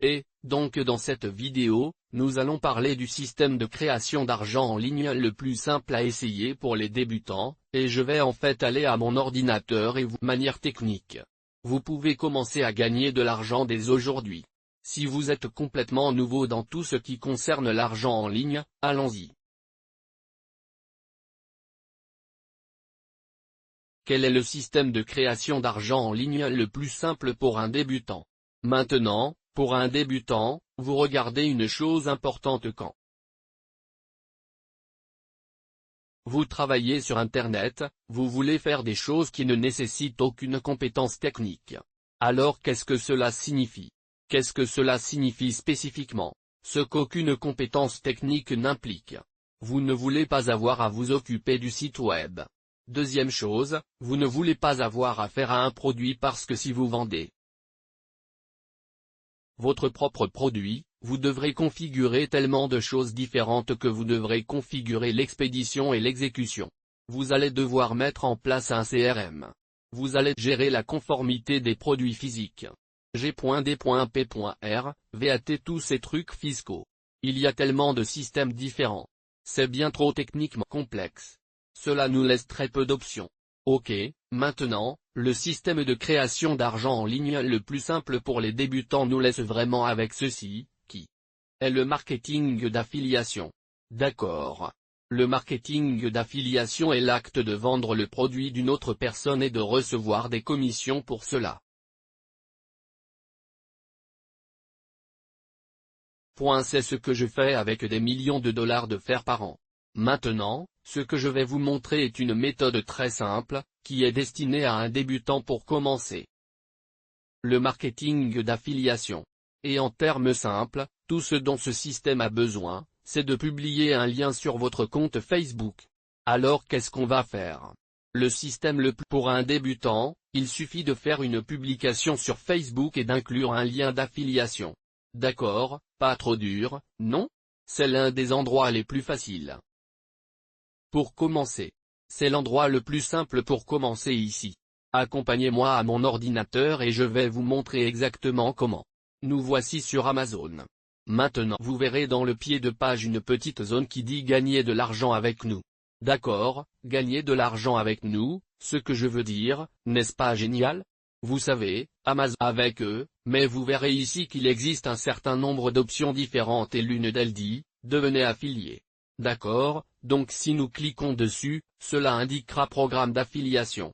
Et, donc dans cette vidéo, nous allons parler du système de création d'argent en ligne le plus simple à essayer pour les débutants, et je vais en fait aller à mon ordinateur et vous manière technique. Vous pouvez commencer à gagner de l'argent dès aujourd'hui. Si vous êtes complètement nouveau dans tout ce qui concerne l'argent en ligne, allons-y. Quel est le système de création d'argent en ligne le plus simple pour un débutant? Maintenant, pour un débutant, vous regardez une chose importante quand vous travaillez sur Internet, vous voulez faire des choses qui ne nécessitent aucune compétence technique. Alors qu'est-ce que cela signifie? Qu'est-ce que cela signifie spécifiquement? Ce qu'aucune compétence technique n'implique. Vous ne voulez pas avoir à vous occuper du site web. Deuxième chose, vous ne voulez pas avoir affaire à un produit parce que si vous vendez votre propre produit, vous devrez configurer tellement de choses différentes que vous devrez configurer l'expédition et l'exécution. Vous allez devoir mettre en place un CRM. Vous allez gérer la conformité des produits physiques. G.D.P.R, VAT, tous ces trucs fiscaux. Il y a tellement de systèmes différents. C'est bien trop techniquement complexe. Cela nous laisse très peu d'options. Ok, maintenant, le système de création d'argent en ligne le plus simple pour les débutants nous laisse vraiment avec ceci, qui est le marketing d'affiliation. D'accord. Le marketing d'affiliation est l'acte de vendre le produit d'une autre personne et de recevoir des commissions pour cela. C'est ce que je fais avec des millions de dollars de faire par an. Maintenant, ce que je vais vous montrer est une méthode très simple, qui est destinée à un débutant pour commencer. Le marketing d'affiliation. Et en termes simples, tout ce dont ce système a besoin, c'est de publier un lien sur votre compte Facebook. Alors qu'est-ce qu'on va faire? Le système pour un débutant, il suffit de faire une publication sur Facebook et d'inclure un lien d'affiliation. D'accord, pas trop dur, non? C'est l'un des endroits les plus faciles. Pour commencer. C'est l'endroit le plus simple pour commencer ici. Accompagnez-moi à mon ordinateur et je vais vous montrer exactement comment. Nous voici sur Amazon. Maintenant vous verrez dans le pied de page une petite zone qui dit gagner de l'argent avec nous. D'accord, gagner de l'argent avec nous, ce que je veux dire, n'est-ce pas génial? Vous savez, Amazon avec eux, mais vous verrez ici qu'il existe un certain nombre d'options différentes et l'une d'elles dit, devenez affilié. D'accord, donc si nous cliquons dessus, cela indiquera programme d'affiliation.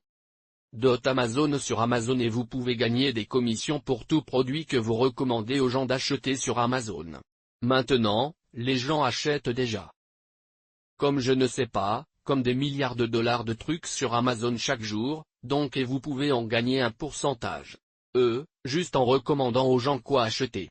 Amazon sur Amazon et vous pouvez gagner des commissions pour tout produit que vous recommandez aux gens d'acheter sur Amazon. Maintenant, les gens achètent déjà. Comme je ne sais pas, comme des milliards de dollars de trucs sur Amazon chaque jour, donc et vous pouvez en gagner un pourcentage. Juste en recommandant aux gens quoi acheter.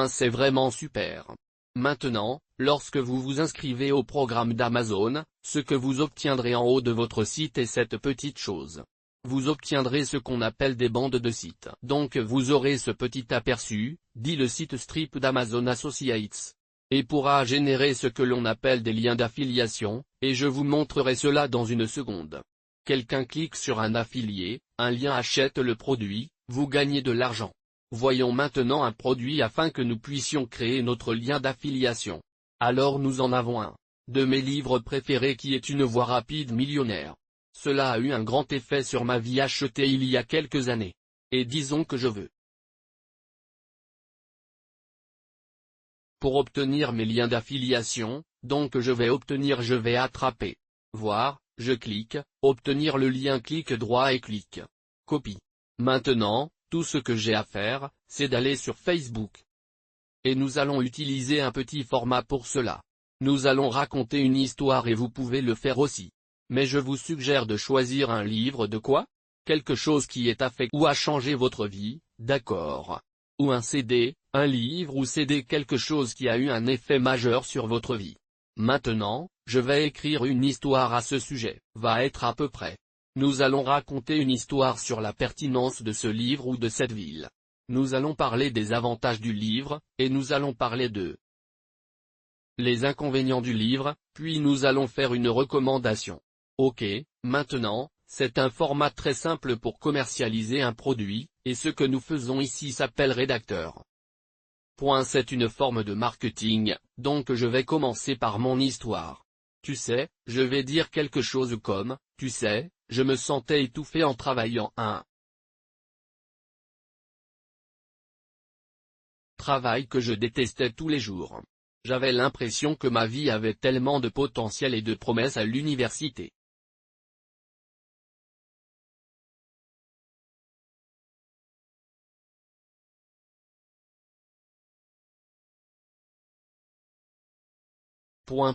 C'est vraiment super. Maintenant, lorsque vous vous inscrivez au programme d'Amazon, ce que vous obtiendrez en haut de votre site est cette petite chose. Vous obtiendrez ce qu'on appelle des bandes de site. Donc vous aurez ce petit aperçu, dit le site strip d'Amazon Associates. Et pourra générer ce que l'on appelle des liens d'affiliation, et je vous montrerai cela dans une seconde. Quelqu'un clique sur un affilié, un lien achète le produit, vous gagnez de l'argent. Voyons maintenant un produit afin que nous puissions créer notre lien d'affiliation. Alors nous en avons un. De mes livres préférés qui est Une voie rapide millionnaire. Cela a eu un grand effet sur ma vie acheté il y a quelques années. Et disons que je veux. Pour obtenir mes liens d'affiliation, donc je vais attraper. Voir, je clique, obtenir le lien, clic droit et clic. Copie. Maintenant, tout ce que j'ai à faire, c'est d'aller sur Facebook. Et nous allons utiliser un petit format pour cela. Nous allons raconter une histoire et vous pouvez le faire aussi. Mais je vous suggère de choisir un livre de quoi? Quelque chose qui est affecté ou a changé votre vie, d'accord. Ou un CD, un livre ou CD, quelque chose qui a eu un effet majeur sur votre vie. Maintenant, je vais écrire une histoire à ce sujet, va être à peu près. Nous allons raconter une histoire sur la pertinence de ce livre ou de cette ville. Nous allons parler des avantages du livre, et nous allons parler de les inconvénients du livre, puis nous allons faire une recommandation. Ok, maintenant, c'est un format très simple pour commercialiser un produit, et ce que nous faisons ici s'appelle rédacteur. C'est une forme de marketing, donc je vais commencer par mon histoire. Tu sais, je vais dire quelque chose comme, tu sais, je me sentais étouffé en travaillant un travail que je détestais tous les jours. J'avais l'impression que ma vie avait tellement de potentiel et de promesses à l'université.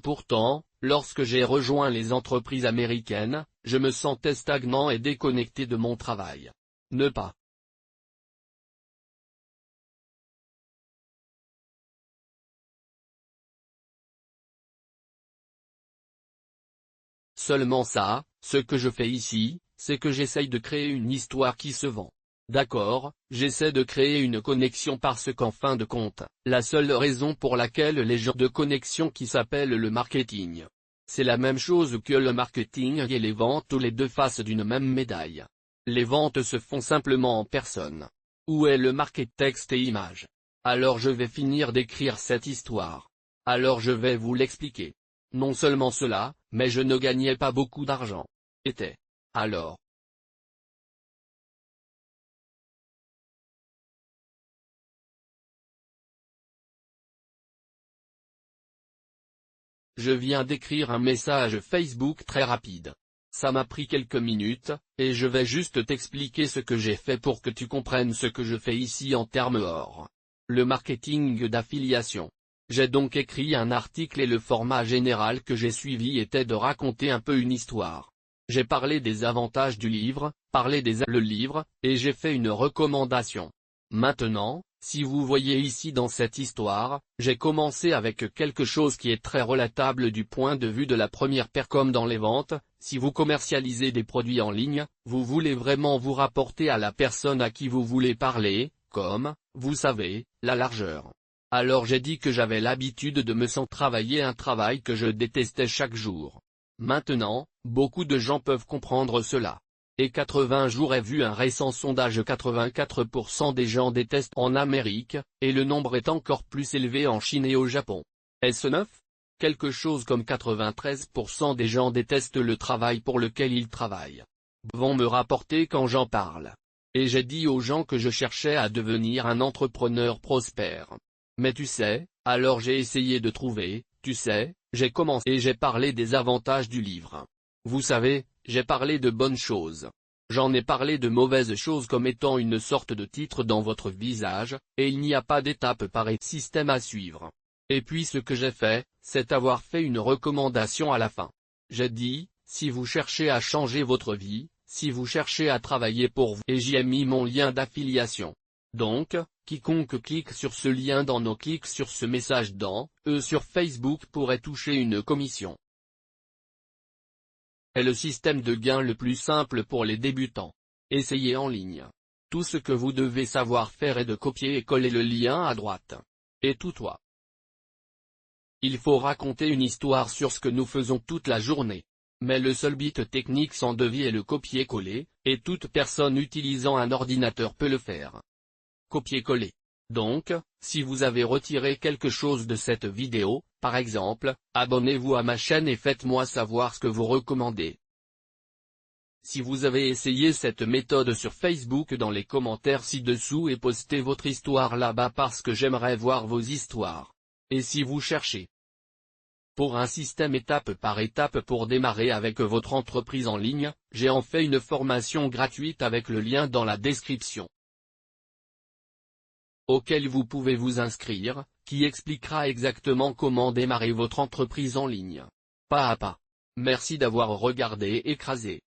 Pourtant, lorsque j'ai rejoint les entreprises américaines, je me sentais stagnant et déconnecté de mon travail. Ne pas seulement ça, ce que je fais ici, c'est que j'essaye de créer une histoire qui se vend. D'accord, j'essaie de créer une connexion parce qu'en fin de compte, la seule raison pour laquelle les gens de connexion qui s'appellent le marketing. C'est la même chose que le marketing et les ventes ou les deux faces d'une même médaille. Les ventes se font simplement en personne. Où est le market texte et image? Alors je vais finir d'écrire cette histoire. Alors je vais vous l'expliquer. Non seulement cela, mais je ne gagnais pas beaucoup d'argent. Alors. Je viens d'écrire un message Facebook très rapide. Ça m'a pris quelques minutes, et je vais juste t'expliquer ce que j'ai fait pour que tu comprennes ce que je fais ici en termes hors. Le marketing d'affiliation. J'ai donc écrit un article et le format général que j'ai suivi était de raconter un peu une histoire. J'ai parlé des avantages du livre, parlé le livre, et j'ai fait une recommandation. Maintenant, si vous voyez ici dans cette histoire, j'ai commencé avec quelque chose qui est très relatable du point de vue de la première paire comme dans les ventes. Si vous commercialisez des produits en ligne, vous voulez vraiment vous rapporter à la personne à qui vous voulez parler, comme, vous savez, la largeur. Alors j'ai dit que j'avais l'habitude de me sentir travailler un travail que je détestais chaque jour. Maintenant, beaucoup de gens peuvent comprendre cela. Et 80 jours ai vu un récent sondage 84% des gens détestent en Amérique, et le nombre est encore plus élevé en Chine et au Japon. Est-ce neuf? Quelque chose comme 93% des gens détestent le travail pour lequel ils travaillent. Vont me rapporter quand j'en parle. Et j'ai dit aux gens que je cherchais à devenir un entrepreneur prospère. Mais tu sais, alors j'ai essayé de trouver, tu sais, j'ai commencé et j'ai parlé des avantages du livre. Vous savez, j'ai parlé de bonnes choses. J'en ai parlé de mauvaises choses comme étant une sorte de titre dans votre visage, et il n'y a pas d'étape par système à suivre. Et puis ce que j'ai fait, c'est avoir fait une recommandation à la fin. J'ai dit, si vous cherchez à changer votre vie, si vous cherchez à travailler pour vous, et j'y ai mis mon lien d'affiliation. Donc, quiconque clique sur ce lien clique sur ce message sur Facebook pourrait toucher une commission. Est le système de gain le plus simple pour les débutants. Essayez en ligne. Tout ce que vous devez savoir faire est de copier et coller le lien à droite. Et tout toi. Il faut raconter une histoire sur ce que nous faisons toute la journée. Mais le seul bit technique sans devis est le copier-coller, et toute personne utilisant un ordinateur peut le faire. Copier-coller. Donc, si vous avez retiré quelque chose de cette vidéo, par exemple, abonnez-vous à ma chaîne et faites-moi savoir ce que vous recommandez. Si vous avez essayé cette méthode sur Facebook dans les commentaires ci-dessous et postez votre histoire là-bas parce que j'aimerais voir vos histoires. Et si vous cherchez pour un système étape par étape pour démarrer avec votre entreprise en ligne, j'ai en fait une formation gratuite avec le lien dans la description, auquel vous pouvez vous inscrire, qui expliquera exactement comment démarrer votre entreprise en ligne. Pas à pas. Merci d'avoir regardé Écrasé.